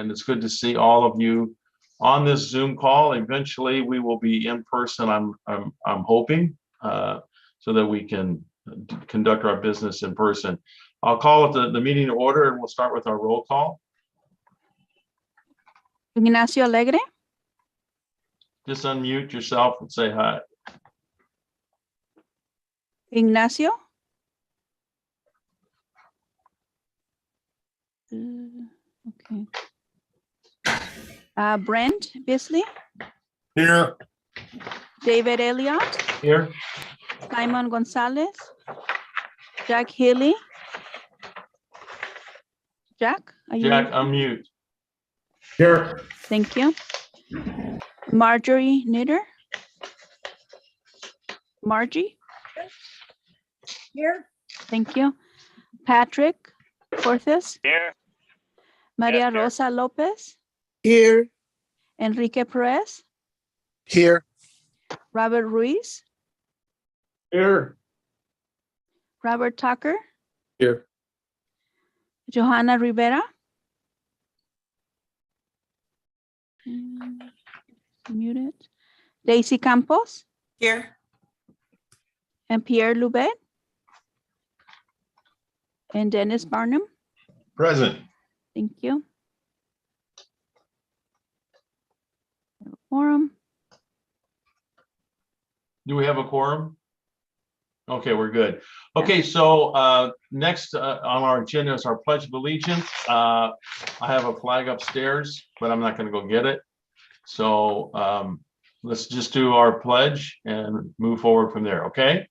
and it's good to see all of you on this Zoom call. Eventually, we will be in person. I'm hoping, so that we can conduct our business in person. I'll call it the meeting to order, and we'll start with our roll call. Ignacio Alegre. Just unmute yourself and say hi. Ignacio. Okay. Brent Bisley. Here. David Elliott. Here. Simon Gonzalez. Jack Healy. Jack, are you? Jack, unmute. Here. Thank you. Marjorie Nitter. Margie. Here. Thank you. Patrick Cortez. Here. Maria Yes, here. Rosa Lopez. Here. Enrique Perez. Here. Robert Ruiz. Here. Robert Tucker. Here. Johanna Rivera. Muted. Daisy Campos. Here. And Pierre Loubet. And Dennis Barnum. Present. Thank you. Quorum. Do we have a quorum? Okay, we're good. Okay, so next on our agenda is our Pledge of Allegiance. I have a flag upstairs, but I'm not going to go get it. So let's just do our pledge and move forward from there, okay?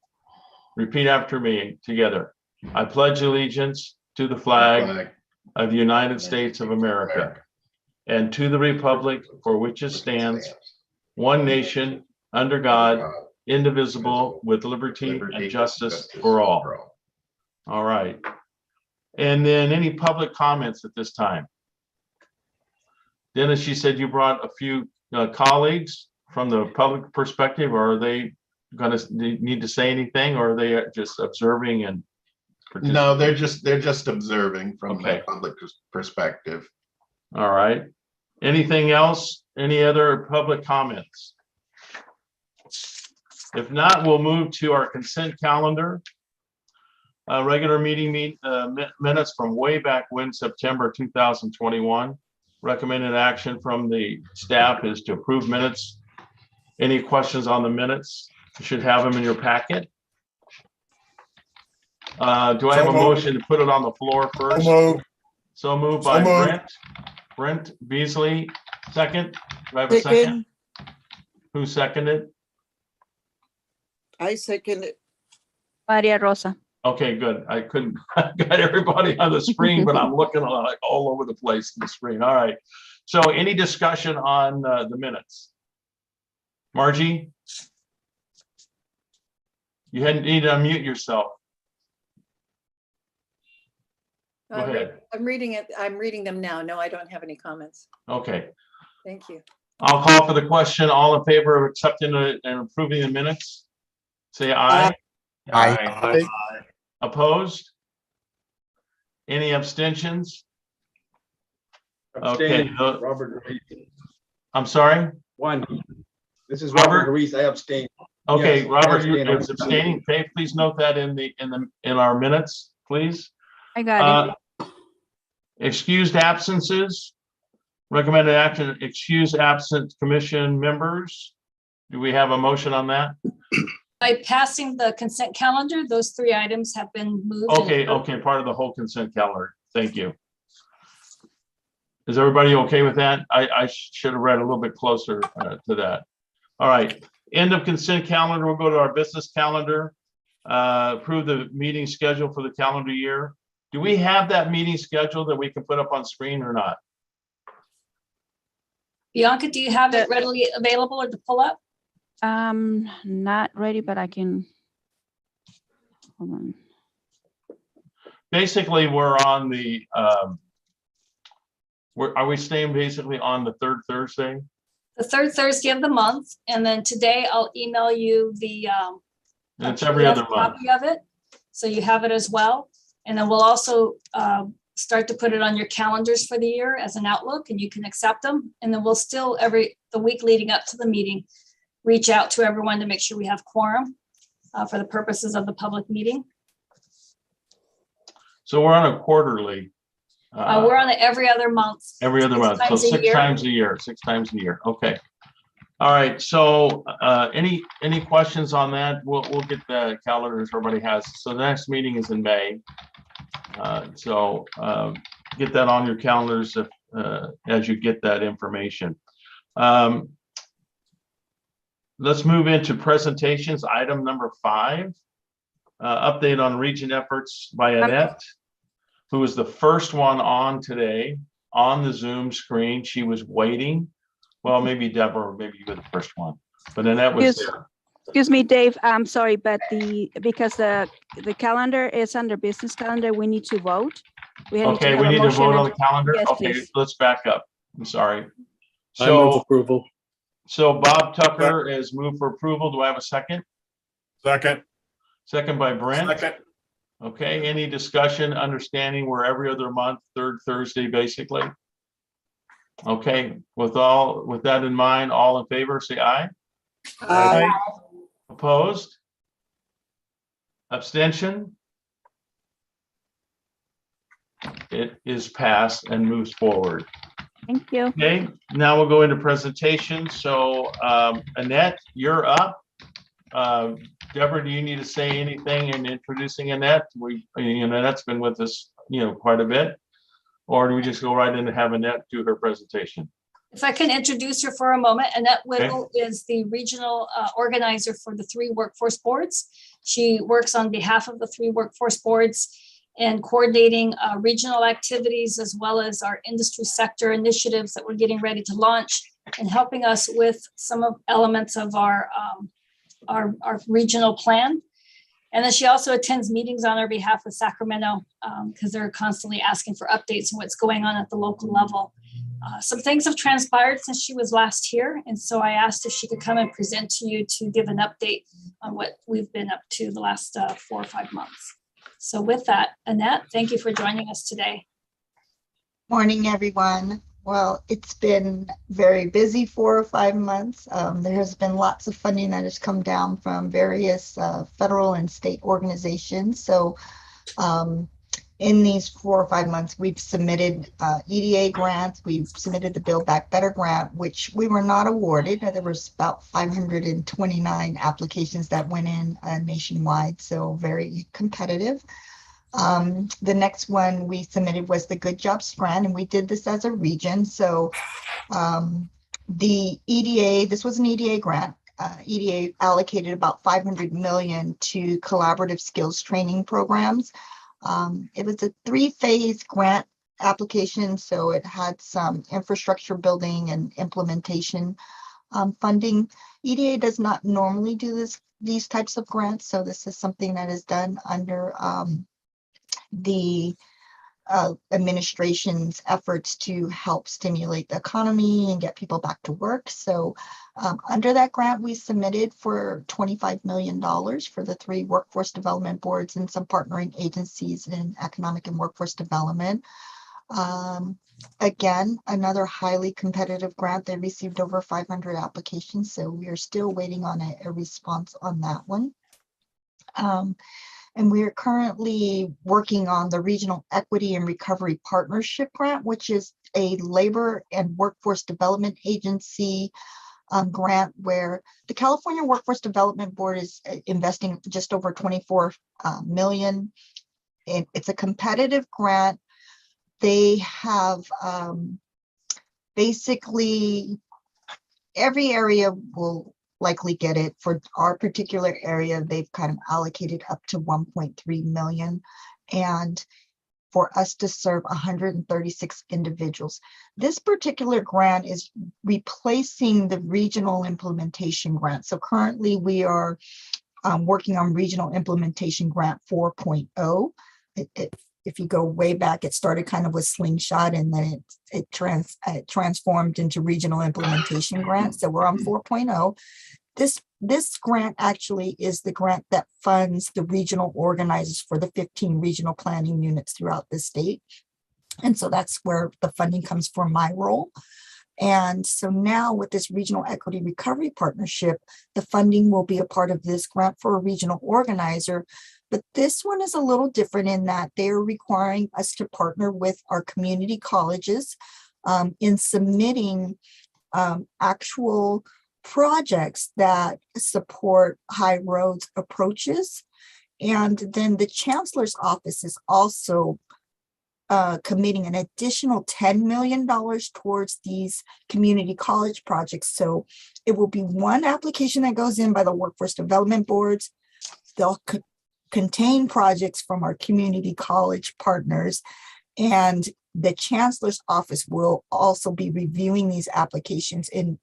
Repeat after me together. I pledge allegiance to the flag of the United States of America and to the republic for which it stands, one nation, under God, indivisible, with liberty and justice for all. All right. And then any public comments at this time? Dennis, you said you brought a few colleagues from the public perspective. Are they going to need to say anything, or are they just observing and participating? No, they're just observing from Okay. the public perspective. All right. Anything else? Any other public comments? If not, we'll move to our consent calendar. Regular meeting minutes from way back when, September 2021. Recommended action from the staff is to approve minutes. Any questions on the minutes? You should have them in your packet. Do I have a motion to put it on the floor first? So moved by Brent Beasley. Second. Do I have a second? Who seconded? I second it. Maria Rosa. Okay, good. I couldn't got everybody on the screen, but I'm looking like all over the place on the screen. All right. So any discussion on the minutes? Margie? You need to unmute yourself. Go ahead. I'm reading it. I'm reading them now. No, I don't have any comments. Okay. Thank you. I'll call for the question. All in favor of accepting and approving the minutes? Say aye. Aye. Opposed? Any abstentions? Okay. Robert Ruiz. I'm sorry? One. This is Robert? Robert Ruiz. I abstain. Okay, Yes, Robert, I you're abstain. abstaining. Okay, please note that in our minutes, please. I got it. Excused absences. Recommended action, excuse absent commission members. Do we have a motion on that? By passing the consent calendar, those 3 items have been moved. and Okay, approved. okay, part of the whole consent calendar. Thank you. Is everybody okay with that? I should have read a little bit closer to that. All right, end of consent calendar. We'll go to our business calendar. Approve the meeting schedule for the calendar year. Do we have that meeting schedule that we can put up on screen or not? Bianca, do you have it readily available or to pull up? Not ready, but I can. Hold on. Basically, we're on the, are we staying basically on the third Thursday? The 3rd Thursday of the month, and then today I'll email you the And it's every other PDF month. copy of it, so you have it as well. And then we'll also start to put it on your calendars for the year as an outlook, and you can accept them. And then we'll still, the week leading up to the meeting, reach out to everyone to make sure we have quorum for the purposes of the public meeting. So we're on a quarterly. We're on it every other month. Every other month, so times a 6 year. times a year, 6 times a year, okay. All right, so any questions on that? We'll get the calendars everybody has. So the next meeting is in May. So get that on your calendars if, as you get that information. Let's move into presentations. Item number 5, update on region efforts by Annette, who was the first one on today on the Zoom screen. She was waiting. Well, maybe Deborah, maybe you were the first one, but Annette was there. Excuse me, Dave, I'm sorry, but because the calendar is under business calendar, we need to vote. Okay, we need to vote on the calendar? Yes, Okay, please. let's back up. I'm sorry. I move So, approval. so Bob Tucker is moved for approval. Do I have a second? Second. Second by Brent. Second. Okay, any discussion, understanding we're every other month, third Thursday, basically? Okay, with that in mind, all in favor, say aye. Aye. Opposed? Abstention? It is passed and moves forward. Thank you. Okay, now we'll go into presentation. So Annette, you're up. Deborah, do you need to say anything in introducing Annette? Annette's been with us, quite a bit. Or do we just go right in and have Annette do her presentation? If I can introduce her for a moment, Annette Whittle is the regional organizer for the 3 workforce boards. She works on behalf of the 3 workforce boards and coordinating regional activities as well as our industry sector initiatives that we're getting ready to launch, and helping us with some of elements of our regional plan. And then she also attends meetings on our behalf with Sacramento because they're constantly asking for updates on what's going on at the local level. Some things have transpired since she was last here. And so I asked if she could come and present to you to give an update on what we've been up to the last 4 or 5 months. So with that, Annette, thank you for joining us today. Morning, everyone. Well, it's been very busy 4 or 5 months. There has been lots of funding that has come down from various federal and state organizations. So in these 4 or 5 months, we've submitted EDA grants. We've submitted the Build Back Better grant, which we were not awarded. There was about 529 applications that went in nationwide, so very competitive. The next one we submitted was the Good Jobs Grant, and we did this as a region. So the EDA, this was an EDA grant. EDA allocated about $500 million to collaborative skills training programs. It was a 3-phase grant application, so it had some infrastructure building and implementation funding. EDA does not normally do these types of grants, so this is something that is done under the administration's efforts to help stimulate the economy and get people back to work. So under that grant, we submitted for $25 million for the 3 workforce development boards and some partnering agencies in economic and workforce development. Again, another highly competitive grant. They received over 500 applications, so we are still waiting on a response on that one. And we are currently working on the Regional Equity and Recovery Partnership Grant, which is a labor and workforce development agency grant where the California Workforce Development Board is investing just over $24 million. It's a competitive grant. They have basically every area will likely get it. For our particular area, they've kind of allocated up to 1.3 million, and for us to serve 136 individuals. This particular grant is replacing the regional implementation grant. So currently we are working on regional implementation grant 4.0. If you go way back, it started kind of with Slingshot, and then it transformed into regional implementation grant. So we're on 4.0. This grant actually is the grant that funds the regional organizers for the 15 regional planning units throughout the state. And so that's where the funding comes for my role. And so now with this Regional Equity Recovery Partnership, the funding will be a part of this grant for a regional organizer. But this one is a little different in that they're requiring us to partner with our community colleges in submitting actual projects that support high roads approaches. And then the chancellor's office is also committing an additional $10 million towards these community college projects. So it will be one application that goes in by the workforce development boards. They'll contain projects from our community college partners, and the chancellor's office will also be reviewing these applications, and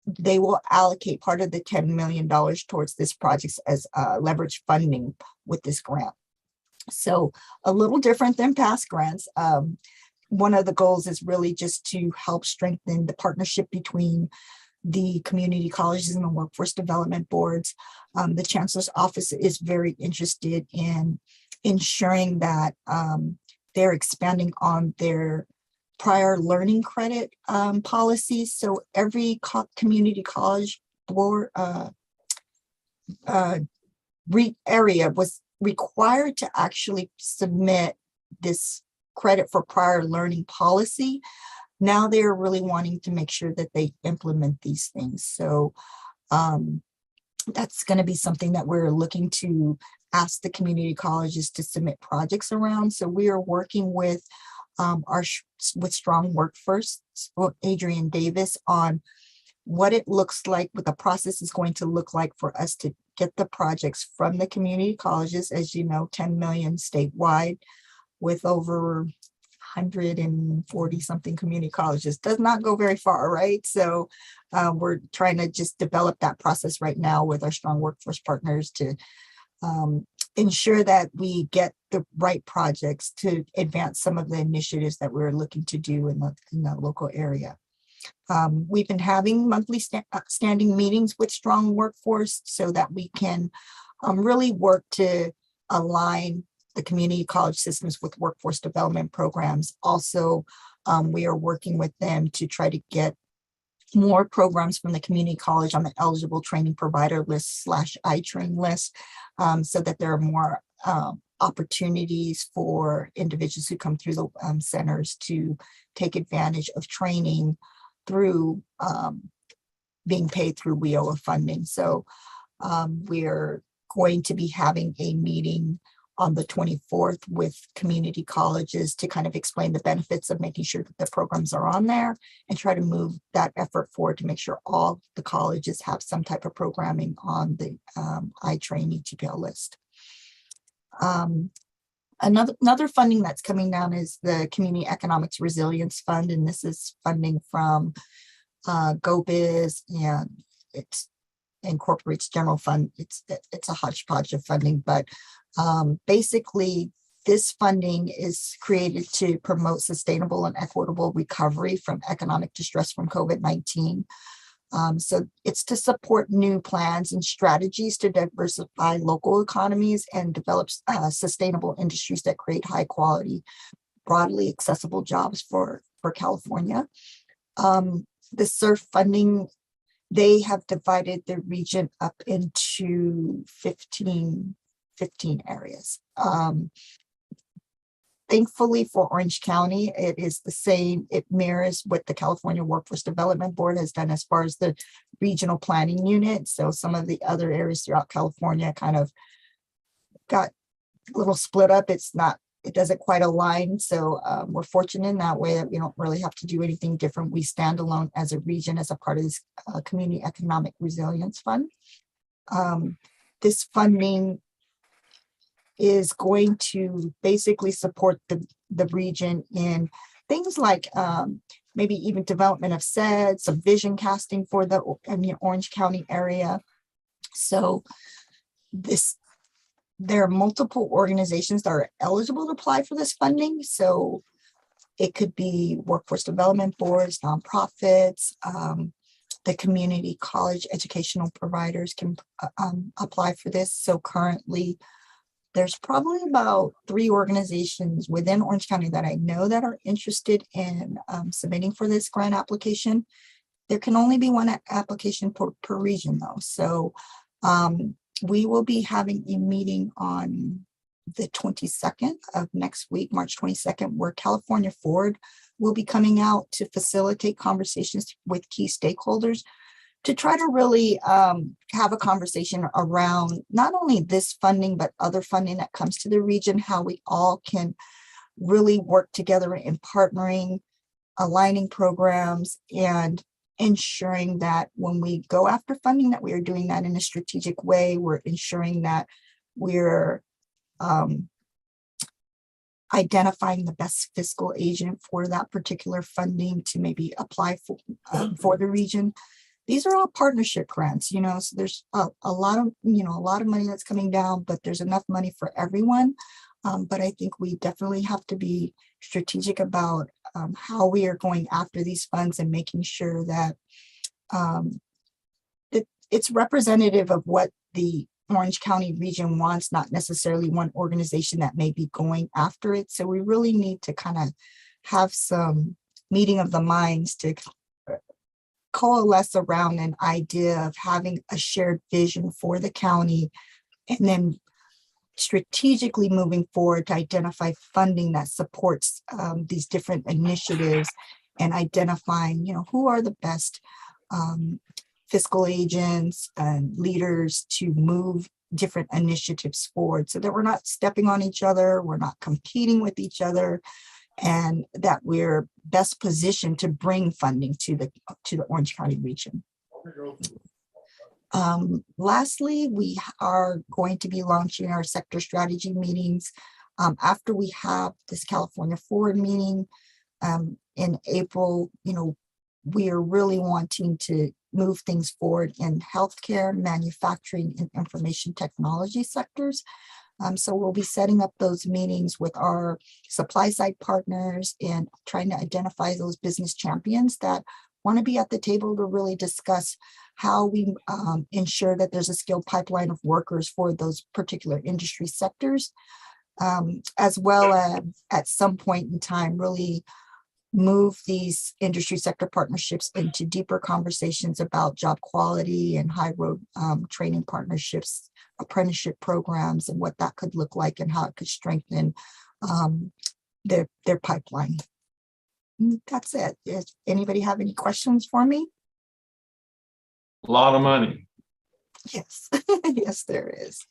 they will allocate part of the $10 million towards this project as leverage funding with this grant. So a little different than past grants. One of the goals is really just to help strengthen the partnership between the community colleges and the workforce development boards. The chancellor's office is very interested in ensuring that they're expanding on their prior learning credit policies. So every community college board area was required to actually submit this credit for prior learning policy. Now they're really wanting to make sure that they implement these things. So that's going to be something that we're looking to ask the community colleges to submit projects around. So we are working with with Strong Workforce, Adrian Davis, on what it looks like, what the process is going to look like for us to get the projects from the community colleges. As you know, 10 million statewide with over 140 something community colleges does not go very far, right? So we're trying to just develop that process right now with our Strong Workforce partners to ensure that we get the right projects to advance some of the initiatives that we're looking to do in the local area. We've been having monthly standing meetings with Strong Workforce so that we can really work to align the community college systems with workforce development programs. Also, we are working with them to try to get more programs from the community college on the eligible training provider list / iTrain list, so that there are more opportunities for individuals who come through the centers to take advantage of training through being paid through WIOA funding. So we're going to be having a meeting on the 24th with community colleges to kind of explain the benefits of making sure that the programs are on there and try to move that effort forward to make sure all the colleges have some type of programming on the iTrain eTPL list. Another funding that's coming down is the Community Economics Resilience Fund, and this is funding from GoBiz, and it incorporates general fund. It's a hodgepodge of funding, but basically this funding is created to promote sustainable and equitable recovery from economic distress from COVID-19. So it's to support new plans and strategies to diversify local economies and develop sustainable industries that create high quality, broadly accessible jobs for California. The SURF funding, they have divided the region up into 15 areas. Thankfully for Orange County, it is the same. It mirrors what the California Workforce Development Board has done as far as the regional planning unit. So some of the other areas throughout California kind of got a little split up. It doesn't quite align. So we're fortunate in that way that we don't really have to do anything different. We stand alone as a region as a part of this Community Economic Resilience Fund. This funding is going to basically support the region in things like maybe even development of SED, some vision casting for the Orange County area. So there are multiple organizations that are eligible to apply for this funding. So it could be workforce development boards, nonprofits, the community college educational providers can apply for this. So currently, there's probably about 3 organizations within Orange County that I know that are interested in submitting for this grant application. There can only be one application per region though. So we will be having a meeting on the 22nd of next week, March 22nd, where California Forward will be coming out to facilitate conversations with key stakeholders to try to really have a conversation around not only this funding, but other funding that comes to the region, how we all can really work together in partnering, aligning programs, and ensuring that when we go after funding, that we are doing that in a strategic way. We're ensuring that we're identifying the best fiscal agent for that particular funding to maybe apply for the region. These are all partnership grants, you know, so there's a lot of money that's coming down, but there's enough money for everyone. But I think we definitely have to be strategic about how we are going after these funds and making sure that it's representative of what the Orange County region wants, not necessarily one organization that may be going after it. So we really need to kind of have some meeting of the minds to coalesce around an idea of having a shared vision for the county, and then strategically moving forward to identify funding that supports these different initiatives, and identifying, you know, who are the best fiscal agents and leaders to move different initiatives forward, so that we're not stepping on each other, we're not competing with each other, and that we're best positioned to bring funding to the Orange County region. Lastly, we are going to be launching our sector strategy meetings after we have this California Forward meeting in April. You know, we are really wanting to move things forward in healthcare, manufacturing, and information technology sectors. So we'll be setting up those meetings with our supply side partners and trying to identify those business champions that want to be at the table to really discuss how we ensure that there's a skilled pipeline of workers for those particular industry sectors, as well as at some point in time really move these industry sector partnerships into deeper conversations about job quality and high road training partnerships, apprenticeship programs, and what that could look like and how it could strengthen their pipeline. That's it. Does anybody have any questions for me? A lot of money. Yes, yes, there is.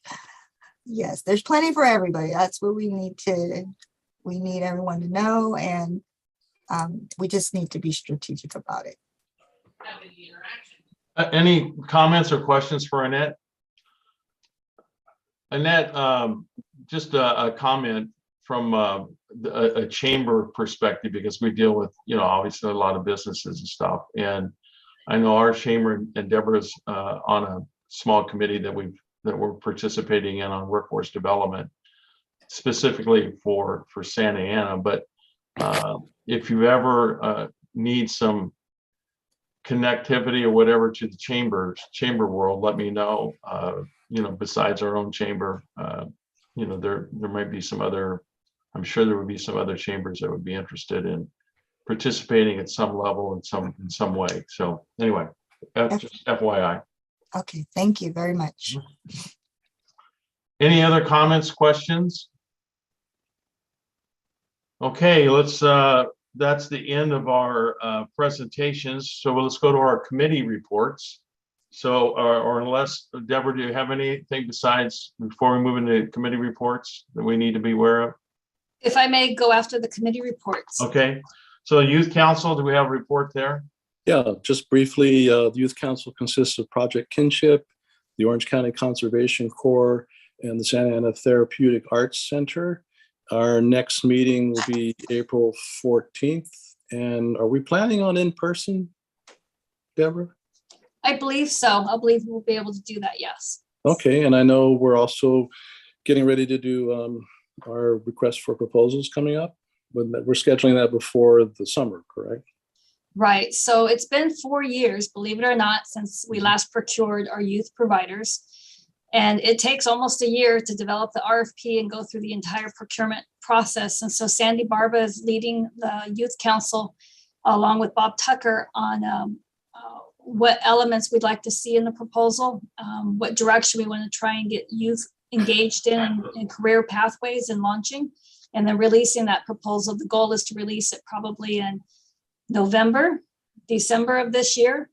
Yes, there's plenty for everybody. That's what we need everyone to know, and we just need to be strategic about it. Any comments or questions for Annette? Annette, just a comment from a chamber perspective, because we deal with, you know, obviously a lot of businesses and stuff. And I know our chamber, and Deborah's on a small committee that we're participating in on workforce development, specifically for Santa Ana. But if you ever need some connectivity or whatever to the chamber world, let me know. You know, besides our own chamber, you know, there might be some other, I'm sure there would be some other chambers that would be interested in participating at some level in some way. So anyway, just FYI. Okay, thank you very much. Any other comments, questions? Okay, let's that's the end of our presentations. So let's go to our committee reports. So, or unless, Deborah, do you have anything besides, before we move into committee reports, that we need to be aware of? If I may go after the committee reports. Okay, so Youth Council, do we have a report there? Yeah, just briefly, the Youth Council consists of Project Kinship, the Orange County Conservation Corps, and the Santa Ana Therapeutic Arts Center. Our next meeting will be April 14th. And are we planning on in-person, Deborah? I believe so. I believe we'll be able to do that, yes. Okay, and I know we're also getting ready to do our request for proposals coming up. We're scheduling that before the summer, correct? Right. So it's been 4 years, believe it or not, since we last procured our youth providers. And it takes almost a year to develop the RFP and go through the entire procurement process. And so Sandy Barba is leading the Youth Council along with Bob Tucker on what elements we'd like to see in the proposal, what direction we want to try and get youth engaged in career pathways and launching, and then releasing that proposal. The goal is to release it probably in November, December of this year,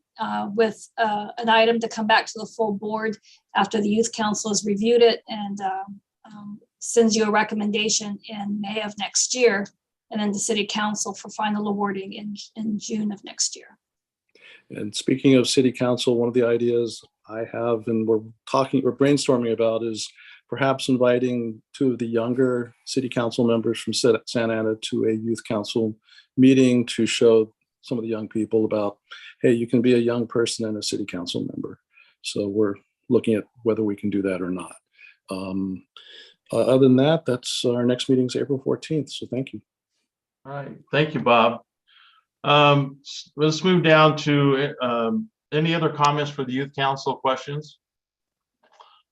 with an item to come back to the full board after the Youth Council has reviewed it and sends you a recommendation in May of next year, and then the City Council for final awarding in June of next year. And speaking of City Council, one of the ideas I have and we're brainstorming about is perhaps inviting two of the younger City Council members from Santa Ana to a Youth Council meeting to show some of the young people about, hey, you can be a young person and a City Council member. So we're looking at whether we can do that or not. Other than that, that's our next meeting is April 14th. So thank you. All right, thank you, Bob. Let's move down to any other comments for the Youth Council questions?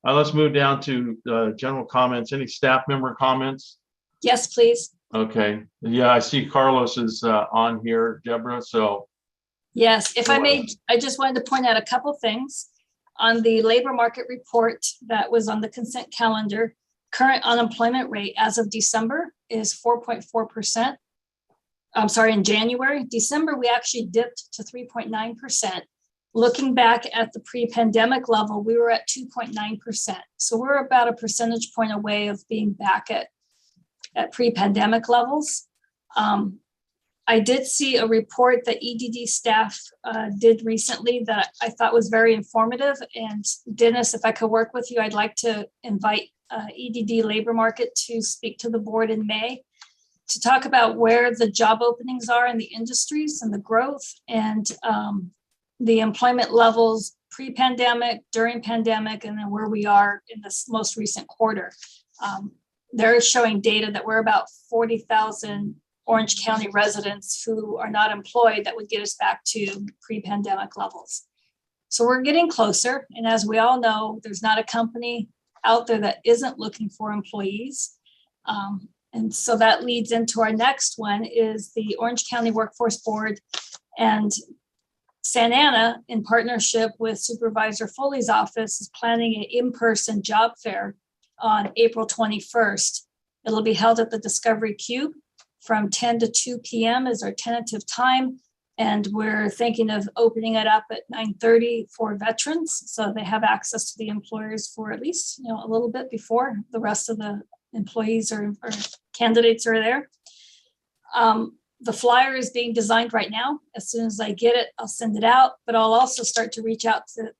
Let's move down to general comments. Any staff member comments? Yes, please. Okay, yeah, I see Carlos is on here, Deborah, so. Yes, if I may, I just wanted to point out a couple things. On the labor market report that was on the consent calendar, current unemployment rate as of December is 4.4%. I'm sorry, in January. December, we actually dipped to 3.9%. Looking back at the pre-pandemic level, we were at 2.9%. So we're about a percentage point away of being back at pre-pandemic levels. I did see a report that EDD staff did recently that I thought was very informative. And Dennis, if I could work with you, I'd like to invite EDD labor market to speak to the board in May to talk about where the job openings are in the industries and the growth and the employment levels pre-pandemic, during pandemic, and then where we are in this most recent quarter. They're showing data that we're about 40,000 Orange County residents who are not employed that would get us back to pre-pandemic levels. So we're getting closer. And as we all know, there's not a company out there that isn't looking for employees. And so that leads into our next one is the Orange County Workforce Board and Santa Ana, in partnership with Supervisor Foley's office, is planning an in-person job fair on April 21st. It'll be held at the Discovery Cube from 10 to 2 p.m. is our tentative time. And we're thinking of opening it up at 9:30 for veterans. So they have access to the employers for at least, a little bit before the rest of the employees or candidates are there. The flyer is being designed right now. As soon as I get it, I'll send it out, but I'll also start to reach out to,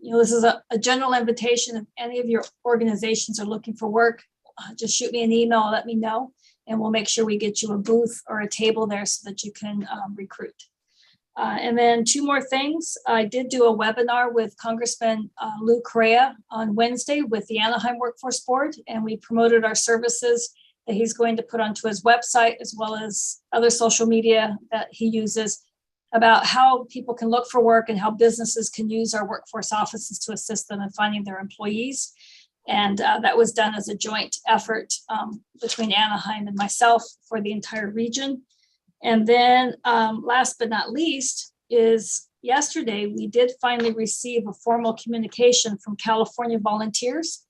this is a general invitation. If any of your organizations are looking for work, just shoot me an email, let me know, and we'll make sure we get you a booth or a table there so that you can recruit. And then two more things. I did do a webinar with Congressman Lou Correa on Wednesday with the Anaheim Workforce Board, and we promoted our services that he's going to put onto his website as well as other social media that he uses about how people can look for work and how businesses can use our workforce offices to assist them in finding their employees. And that was done as a joint effort between Anaheim and myself for the entire region. And then last but not least is yesterday, we did finally receive a formal communication from California Volunteers.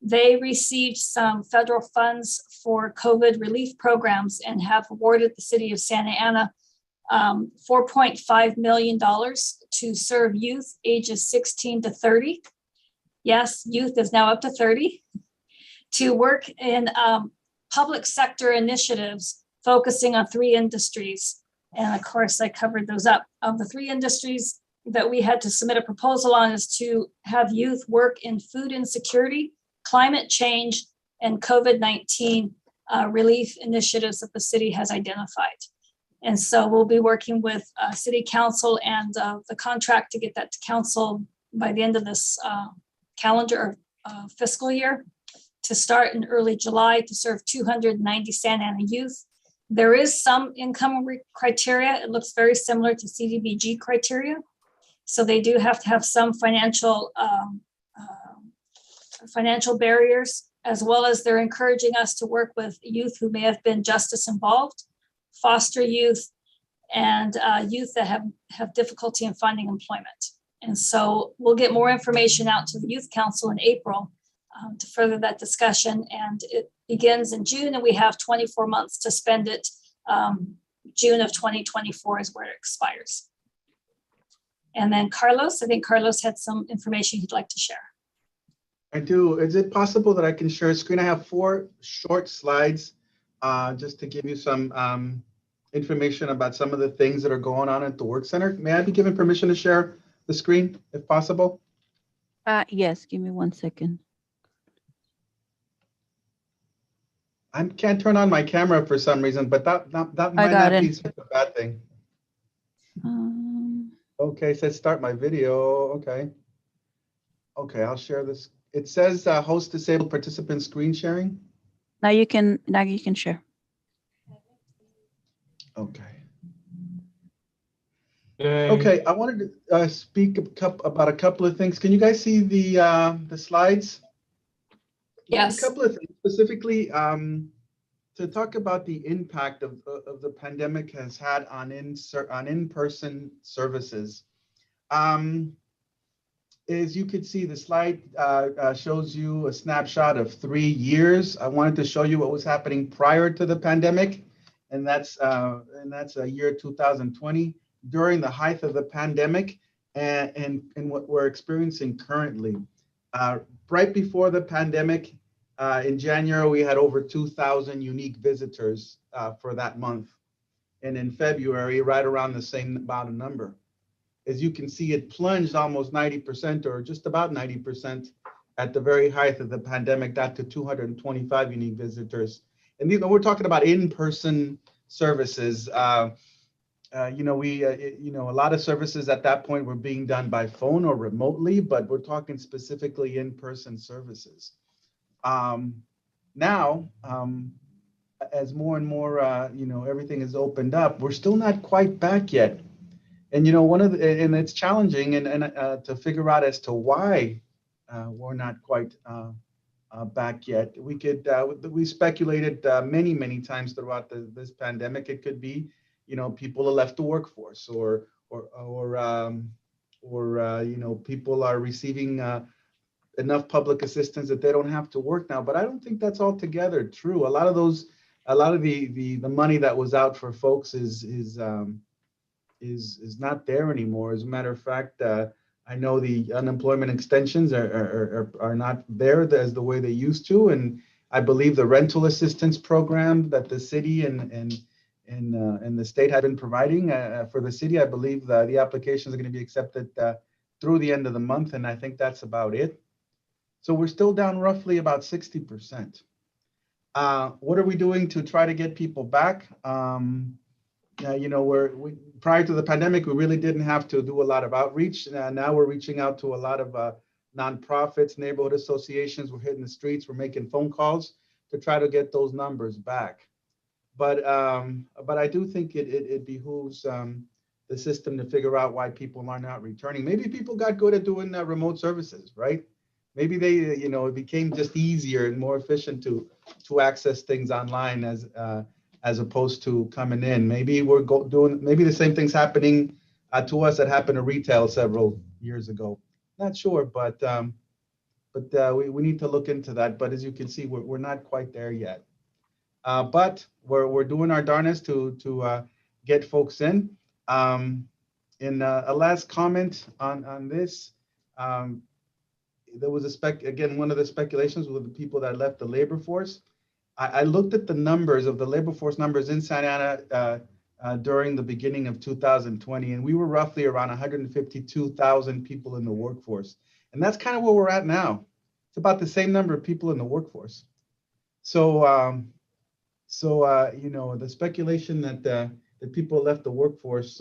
They received some federal funds for COVID relief programs and have awarded the city of Santa Ana $4.5 million to serve youth ages 16 to 30. Yes, youth is now up to 30, to work in public sector initiatives focusing on 3 industries. And of course, I covered those up. Of the 3 industries that we had to submit a proposal on is to have youth work in food insecurity, climate change, and COVID-19 relief initiatives that the city has identified. And so we'll be working with City Council and the contract to get that to council by the end of this calendar fiscal year to start in early July to serve 290 Santa Ana youth. There is some income criteria. It looks very similar to CDBG criteria. So they do have to have some financial financial barriers, as well as they're encouraging us to work with youth who may have been justice involved, foster youth, and youth that have difficulty in finding employment. And so we'll get more information out to the Youth Council in April to further that discussion. And it begins in June, and we have 24 months to spend it. June of 2024 is where it expires. And then Carlos, I think Carlos had some information he'd like to share. I do. Is it possible that I can share a screen? I have 4 short slides just to give you some information about some of the things that are going on at the work center. May I be given permission to share the screen if possible? Yes, give me 1 second. I can't turn on my camera for some reason, but that might got not be it. such a bad thing. Um, Okay, it says start my video. Okay. Okay, I'll share this. It says host disabled participant screen sharing. now you can share. Okay. Yay. Okay, I wanted to speak about a couple of things. Can you guys see the slides? Yes. A couple of things, specifically to talk about the impact of the pandemic has had on in-person services. As you could see, the slide shows you a snapshot of 3 years. I wanted to show you what was happening prior to the pandemic, and that's a year 2020, during the height of the pandemic, and what we're experiencing currently. Right before the pandemic, in January, we had over 2,000 unique visitors for that month. And in February, right around the same amount of number. As you can see, it plunged almost 90% or just about 90% at the very height of the pandemic, down to 225 unique visitors. And we're talking about in-person services. A lot of services at that point were being done by phone or remotely, but we're talking specifically in-person services. Now, as more and more, everything is opened up, we're still not quite back yet. And, and it's challenging and to figure out as to why we're not quite back yet. We speculated many times throughout this pandemic. It could be, people have left the workforce or people are receiving enough public assistance that they don't have to work now. But I don't think that's altogether true. A lot of the money that was out for folks is not there anymore. As a matter of fact, I know the unemployment extensions are not there as the way they used to, and I believe the rental assistance program that the city and the state have been providing for the city, I believe the applications are going to be accepted through the end of the month, and I think that's about it. So we're still down roughly about 60%. What are we doing to try to get people back? Prior to the pandemic, we really didn't have to do a lot of outreach. Now we're reaching out to a lot of nonprofits, neighborhood associations. We're hitting the streets. We're making phone calls to try to get those numbers back. But I do think it behooves the system to figure out why people are not returning. Maybe people got good at doing remote services, right? Maybe they, it became just easier and more efficient to access things online as opposed to coming in. Maybe we're maybe the same thing's happening to us that happened to retail several years ago. Not sure, but we need to look into that. But as you can see, we're not quite there yet. But we're doing our darnest to get folks in. In a last comment on this, there was one of the speculations with the people that left the labor force. I looked at the numbers of the labor force numbers in Santa Ana during the beginning of 2020, and we were roughly around 152,000 people in the workforce. And that's kind of where we're at now. It's about the same number of people in the workforce. So, the speculation that people left the workforce,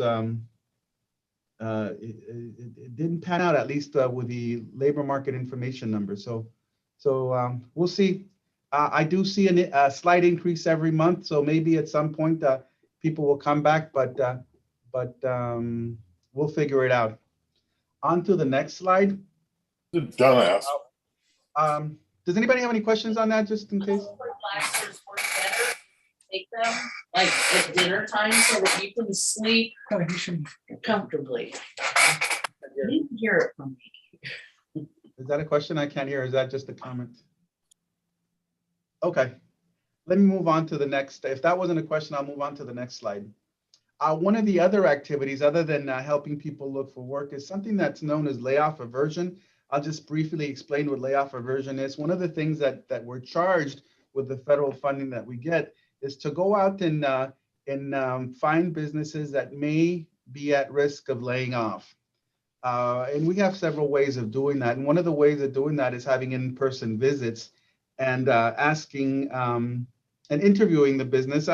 it didn't pan out, at least with the labor market information numbers. So we'll see. I do see a slight increase every month, so maybe at some point people will come back, but we'll figure it out. On to the next slide. Dumbass. Does anybody have any questions on that, just in case? Last year's work better, take them like at dinner time so that you can sleep comfortably. You didn't hear it from me. Is that a question? I can't hear. Is that just a comment? Okay, let me move on to the next. If that wasn't a question, I'll move on to the next slide. One of the other activities, other than helping people look for work, is something that's known as layoff aversion. I'll just briefly explain what layoff aversion is. One of the things that we're charged with the federal funding that we get is to go out and find businesses that may be at risk of laying off. And we have several ways of doing that. And one of the ways of doing that is having in-person visits and asking and interviewing the business.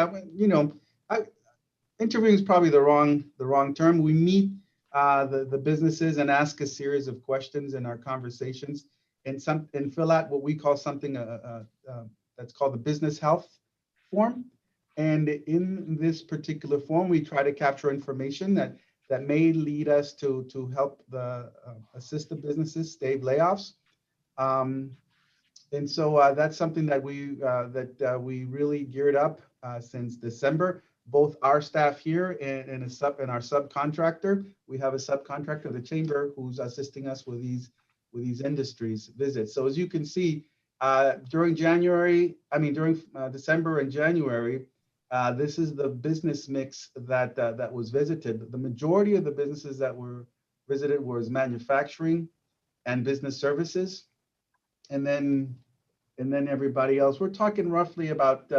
Interviewing is probably the wrong term. We meet the businesses and ask a series of questions in our conversations and fill out what we call something that's called the business health form. And in this particular form, we try to capture information that may lead us to help assist the businesses stave layoffs. And so that's something that we really geared up since December. Both our staff here and our subcontractor. We have a subcontractor, the chamber, who's assisting us with these industries visits. So as you can see, during December and January, this is the business mix that was visited. The majority of the businesses that were visited was manufacturing and business services, and then everybody else. We're talking roughly about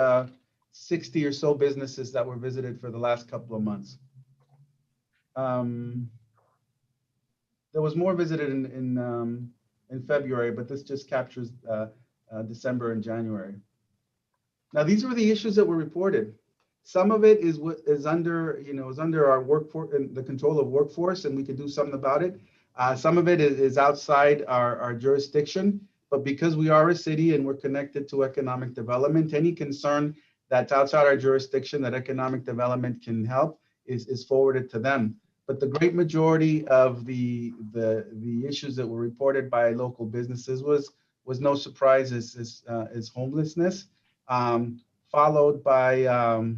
60 or so businesses that were visited for the last couple of months. There was more visited in February, but this just captures December and January. Now, these were the issues that were reported. Some of it is under our workforce and the control of workforce, and we could do something about it. Some of it is outside our jurisdiction, but because we are a city and we're connected to economic development, any concern that's outside our jurisdiction that economic development can help is forwarded to them. But the great majority of the issues that were reported by local businesses was no surprise is homelessness, followed by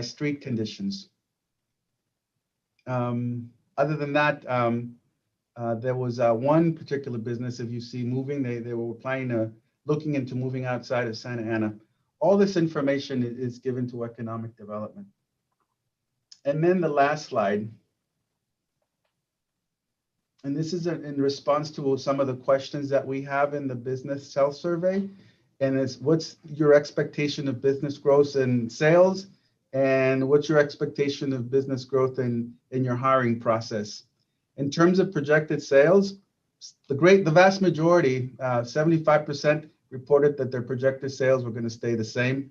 street conditions. Other than that, there was one particular business, if you see moving, they were looking into moving outside of Santa Ana. All this information is given to economic development. And then the last slide. And this is in response to some of the questions that we have in the business health survey. And it's what's your expectation of business growth in sales? And what's your expectation of business growth in your hiring process? In terms of projected sales, the vast majority, 75%, reported that their projected sales were going to stay the same.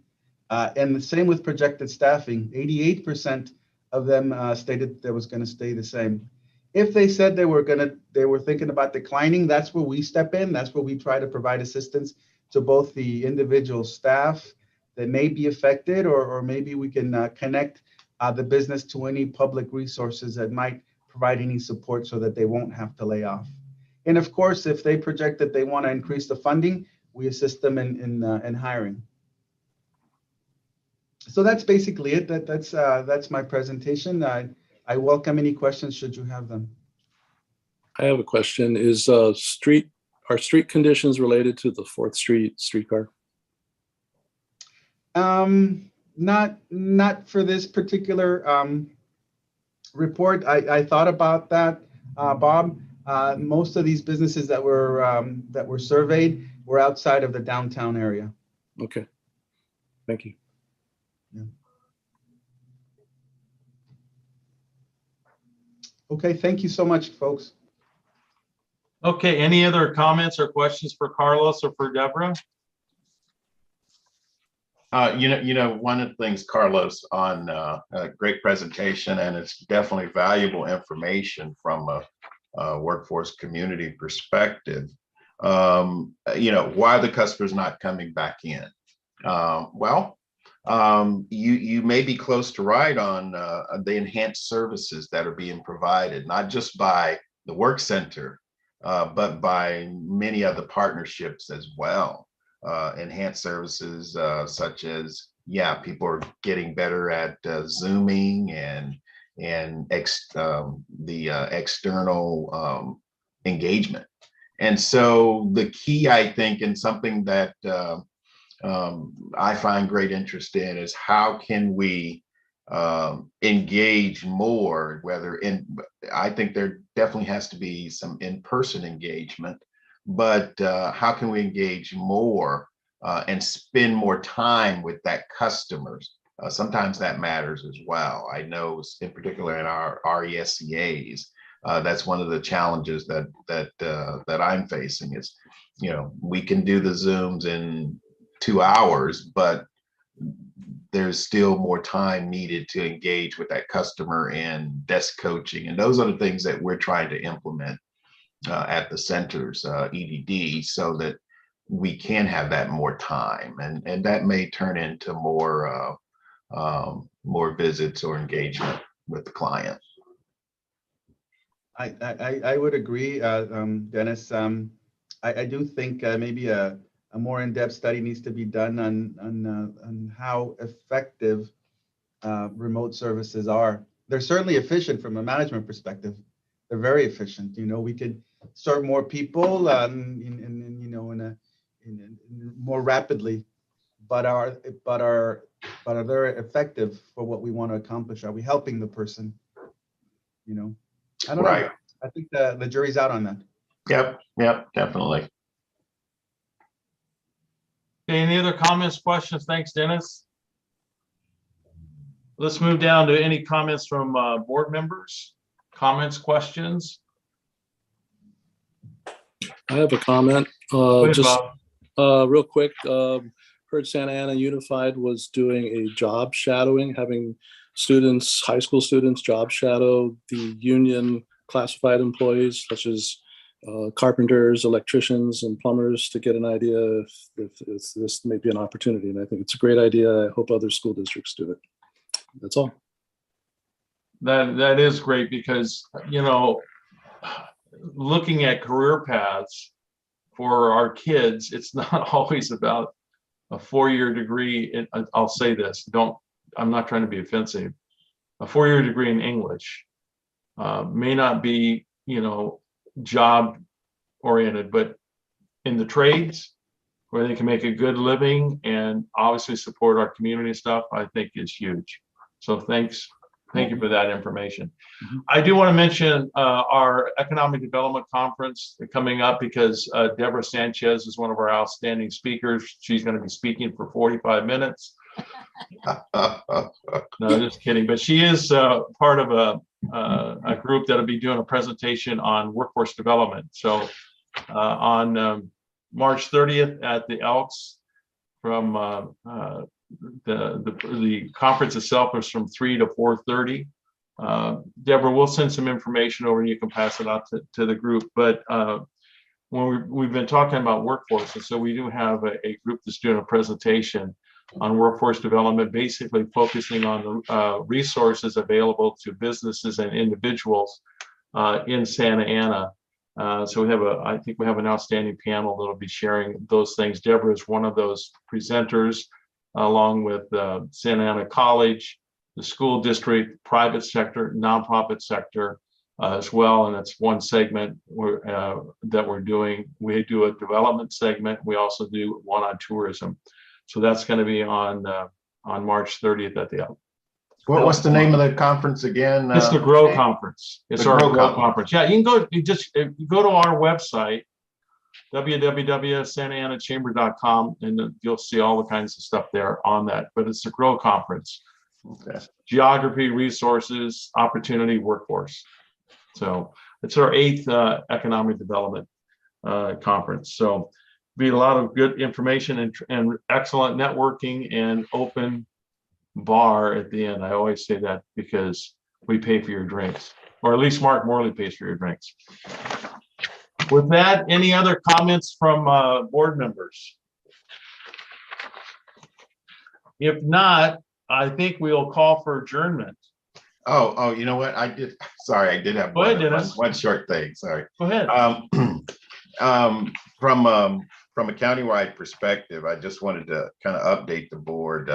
And the same with projected staffing. 88% of them stated that was going to stay the same. If they said they were thinking about declining, that's where we step in. That's where we try to provide assistance to both the individual staff that may be affected, or maybe we can connect the business to any public resources that might provide any support so that they won't have to lay off. And of course, if they project that they want to increase the funding, we assist them in hiring. So that's basically it. That's my presentation. I welcome any questions should you have them. I have a question. Are street conditions related to the 4th Street streetcar? Not for this particular report. I thought about that, Bob. Most of these businesses that were surveyed were outside of the downtown area. Okay, thank you. Yeah. Okay, thank you so much, folks. Okay, any other comments or questions for Carlos or for Deborah? One of the things, Carlos, on a great presentation, and it's definitely valuable information from a workforce community perspective. Why the customer's not coming back in? You may be close to right on the enhanced services that are being provided, not just by the work center, but by many other partnerships as well. Enhanced services such as, yeah, people are getting better at Zooming and the external engagement. And so the key, I think, and something that I find great interest in is how can we engage more, I think there definitely has to be some in-person engagement, but how can we engage more and spend more time with that customers? Sometimes that matters as well. I know in particular in our RESCAs, that's one of the challenges that I'm facing is, we can do the Zooms in 2 hours, but there's still more time needed to engage with that customer and desk coaching. And those are the things that we're trying to implement at the centers, EDD, so that we can have that more time. And that may turn into more visits or engagement with the client. I would agree, Dennis. I do think maybe a more in-depth study needs to be done on how effective remote services are. They're certainly efficient from a management perspective. They're very efficient. We could serve more people more rapidly, but are they effective for what we want to accomplish? Are we helping the person? I don't know. I think the jury's out on that. Yep, definitely. Any other comments, questions? Thanks, Dennis. Let's move down to any comments from board members. Comments, questions? I have a comment. Go ahead, Just Bob. real quick. Heard Santa Ana Unified was doing a job shadowing, having students, high school students, job shadow the union classified employees, such as carpenters, electricians, and plumbers, to get an idea if this may be an opportunity. And I think it's a great idea. I hope other school districts do it. That's all. That is great because, looking at career paths for our kids, it's not always about a 4-year degree. I'll say this, I'm not trying to be offensive. A 4-year degree in English may not be, job oriented, but in the trades where they can make a good living and obviously support our community stuff, I think is huge. So thank you for that information. I do want to mention our Economic Development Conference coming up because Deborah Sanchez is one of our outstanding speakers. She's going to be speaking for 45 minutes. No, just kidding. But she is part of a group that'll be doing a presentation on workforce development. So on March 30th at the Elks, from the conference itself is from 3 to 4:30. Deborah, we'll send some information over and you can pass it out to the group. But when we've been talking about workforce, and so we do have a group that's doing a presentation on workforce development, basically focusing on the resources available to businesses and individuals in Santa Ana. So I think we have an outstanding panel that'll be sharing those things. Deborah is one of those presenters, along with Santa Ana College, the school district, private sector, nonprofit sector as well. And that's one segment that we're doing. We do a development segment. We also do one on tourism. So that's going to be on March 30th at the What's the name of the conference again? It's the GROW Conference. It's the our GROW GROW Conference. Yeah, you can go. You go to our website, www.santaanachamber.com, and you'll see all the kinds of stuff there on that. But it's the GROW Conference. Okay. Geography, resources, opportunity, workforce. So it's our 8th economic development conference. So be a lot of good information and excellent networking and open bar at the end. I always say that because we pay for your drinks, or at least Mark Morley pays for your drinks. With that, any other comments from board members? If not, I think we'll call for adjournment. Oh, you know what? I did have Go ahead, Dennis. one short thing. Sorry. Go ahead. From a countywide perspective, I just wanted to kind of update the board.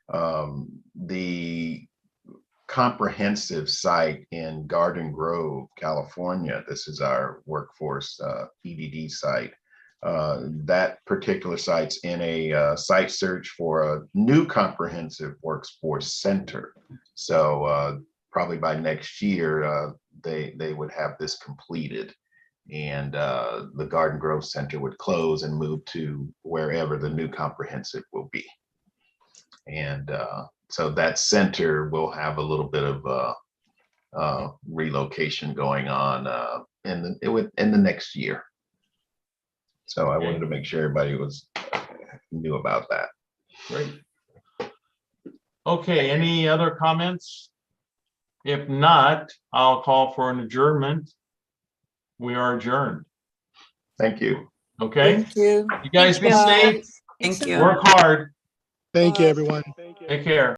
The comprehensive site in Garden Grove, California. This is our workforce EDD site. That particular site's in a site search for a new comprehensive workforce center. So probably by next year, they would have this completed, and the Garden Grove Center would close and move to wherever the new comprehensive will be. And so that center will have a little bit of relocation going on in the next year. So I wanted to make sure everybody knew about that. Great. Okay, any other comments? If not, I'll call for an adjournment. We are adjourned. Thank you. Okay, Thank you. you guys be Thank you. safe, Thank you. work hard, Thank you, everyone. take care.